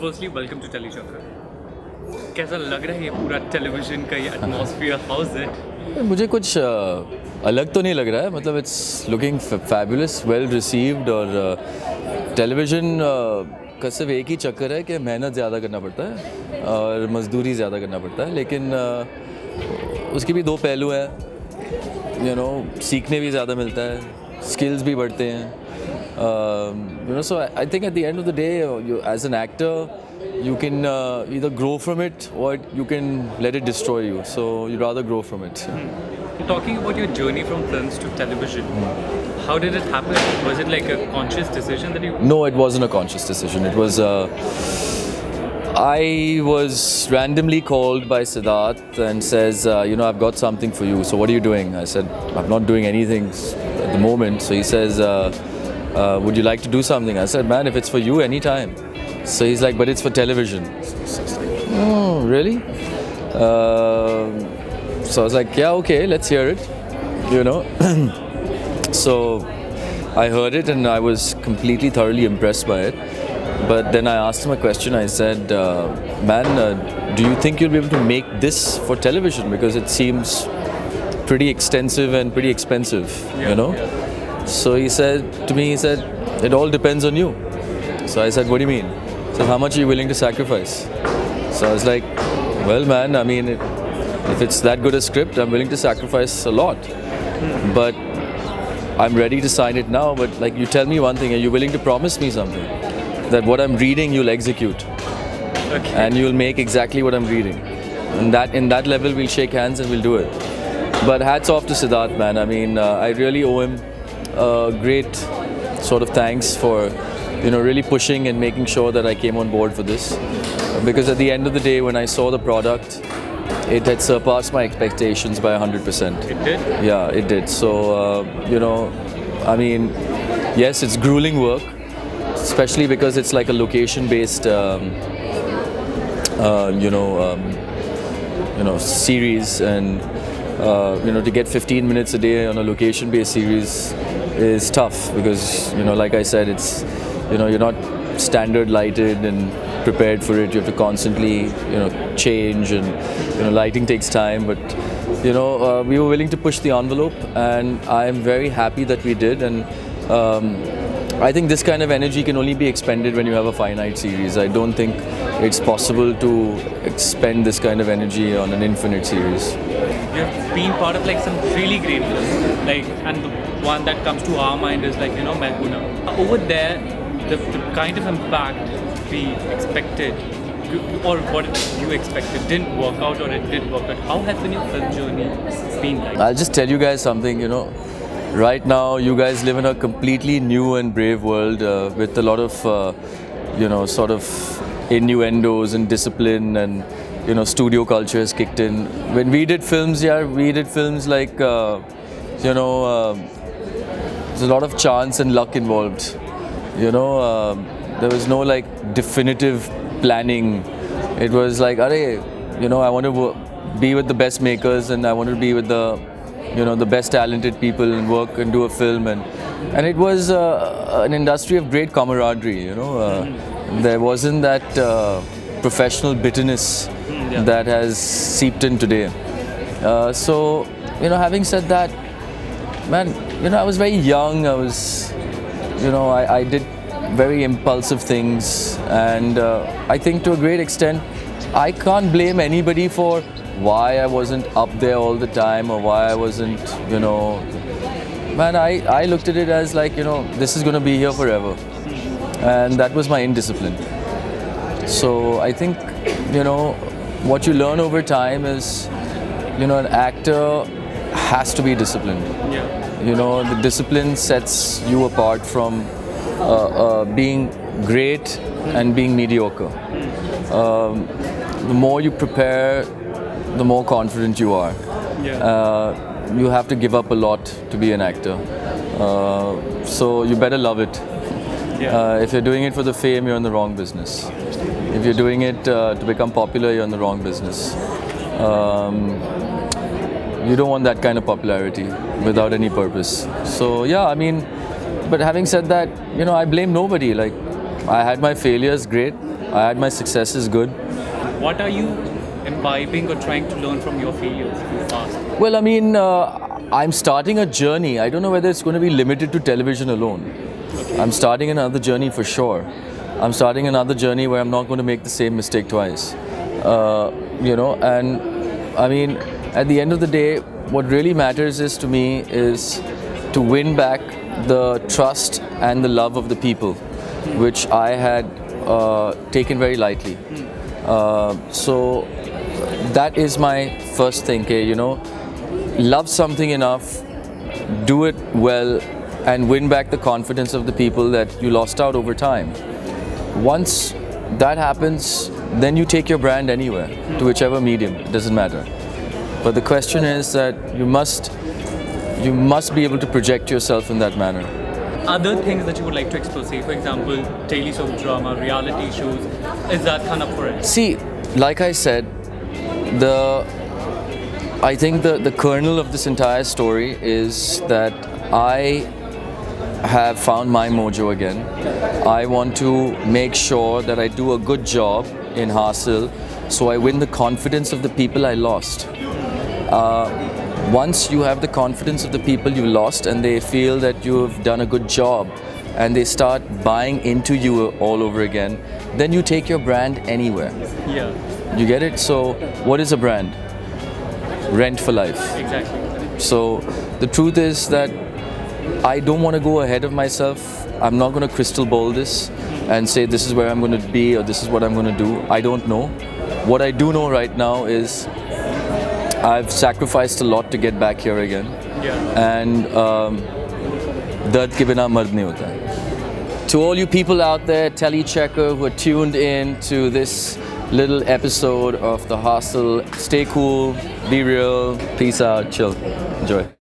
firstly, welcome to Tellychakkar. कैसा लग रहा है ये पूरा टेलीविजन का ये एटमॉस्फेयर? How is it? मुझे कुछ अलग तो नहीं लग रहा है. मतलब it's looking fabulous, well received. और टेलीविजन का सिर्फ एक ही चक्कर है कि मेहनत ज़्यादा करना पड़ता है और मजदूरी ज़्यादा करना पड़ता है. लेकिन उसके भी दो पहलू हैं. सीखने भी ज़्यादा मिलता है, स्किल्स भी बढ़ते हैं. So I think at the end of the day, as an actor, you can either grow from it or you can let it destroy you. So you'd rather grow from it. Talking about your journey from films to television, how did it happen? Was it like a conscious decision that you... No, it wasn't a conscious decision. It was... I was randomly called by Siddharth and says, I've got something for you. So what are you doing? I said, I'm not doing anything at the moment. So he says... would you like to do something? I said, man, if it's for you, anytime. So he's like, but it's for television. So I was like, oh, really? So I was like, yeah, okay, let's hear it. So I heard it and I was completely thoroughly impressed by it. But then I asked him a question. I said, man, do you think you'll be able to make this for television? Because it seems pretty extensive and pretty expensive, Yeah. So he said to me, it all depends on you. So I said, what do you mean? He said, how much are you willing to sacrifice? So I was like, well, man, I mean, if it's that good a script, I'm willing to sacrifice a lot. But I'm ready to sign it now. But like, you tell me one thing, are you willing to promise me something? That what I'm reading, you'll execute. Okay. And you'll make exactly what I'm reading. And in that level, we'll shake hands and we'll do it. But hats off to Siddharth, man. I mean, I really owe him great sort of thanks for really pushing and making sure that I came on board for this, because at the end of the day, when I saw the product, it had surpassed my expectations by 100%. It did? Yeah, it did. So I mean, yes, it's grueling work, especially because it's like a location based series, and to get 15 minutes a day on a location based series is tough, because like I said, it's you're not standard lighted and prepared for it. You have to constantly change, and lighting takes time. But we were willing to push the envelope, and I am very happy that we did. And I think this kind of energy can only be expended when you have a finite series. I don't think it's possible to expend this kind of energy on an infinite series. You've been part of like some really great films, and the one that comes to our mind is like Mahek. Over there, the kind of impact we expected, or what you expected, didn't work out, or it did work out. How has been your film journey been like? I'll just tell you guys something. Right now you guys live in a completely new and brave world with a lot of sort of innuendos and discipline, and studio culture has kicked in. When we did films, we did films like there's a lot of chance and luck involved. There was no like definitive planning. It was like, I want to be with the best makers, and I want to be with the best talented people and work and do a film. And it was an industry of great camaraderie. There wasn't that professional bitterness that has seeped in today. So having said that, man, I was very young. I was, I did very impulsive things, and I think to a great extent, I can't blame anybody for why I wasn't up there all the time, or why I wasn't, man, I looked at it as like, this is going to be here forever. And that was my indiscipline. So I think, what you learn over time is, an actor has to be disciplined. Yeah. The discipline sets you apart from being great and being mediocre. The more you prepare, the more confident you are. Yeah. You have to give up a lot to be an actor. So you better love it. Yeah. If you're doing it for the fame, you're in the wrong business. If you're doing it to become popular, you're in the wrong business. You don't want that kind of popularity without any purpose. So yeah, I mean, but having said that, I blame nobody. Like, I had my failures, great. I had my successes, good. What are you imbibing or trying to learn from your failures in the past? Well, I mean, I'm starting a journey. I don't know whether it's going to be limited to television alone. I'm starting another journey for sure. I'm starting another journey where I'm not going to make the same mistake twice. And I mean, at the end of the day, what really matters is to me is to win back the trust and the love of the people, which I had taken very lightly. So that is my first thing, love something enough, do it well, and win back the confidence of the people that you lost out over time. Once that happens, then you take your brand anywhere, to whichever medium, it doesn't matter. But the question is that you must be able to project yourself in that manner. Other things that you would like to explore, say for example, daily soap drama, reality shows, is that kind of for it? See, like I said, I think the kernel of this entire story is that I have found my mojo again. I want to make sure that I do a good job in Hasil, so I win the confidence of the people I lost. Once you have the confidence of the people you lost and they feel that you have done a good job and they start buying into you all over again, then you take your brand anywhere. Yeah. You get it? So what is a brand? Rent for life. Exactly. So the truth is that I don't want to go ahead of myself. I'm not going to crystal ball this and say this is where I'm going to be or this is what I'm going to do. I don't know. What I do know right now is I've sacrificed a lot to get back here again. Yeah. And dard ke bina mard nahi hota hai. To all you people out there, Tellychakkar, who are tuned in to this little episode of The Hostel, stay cool, be real, peace out, chill, enjoy.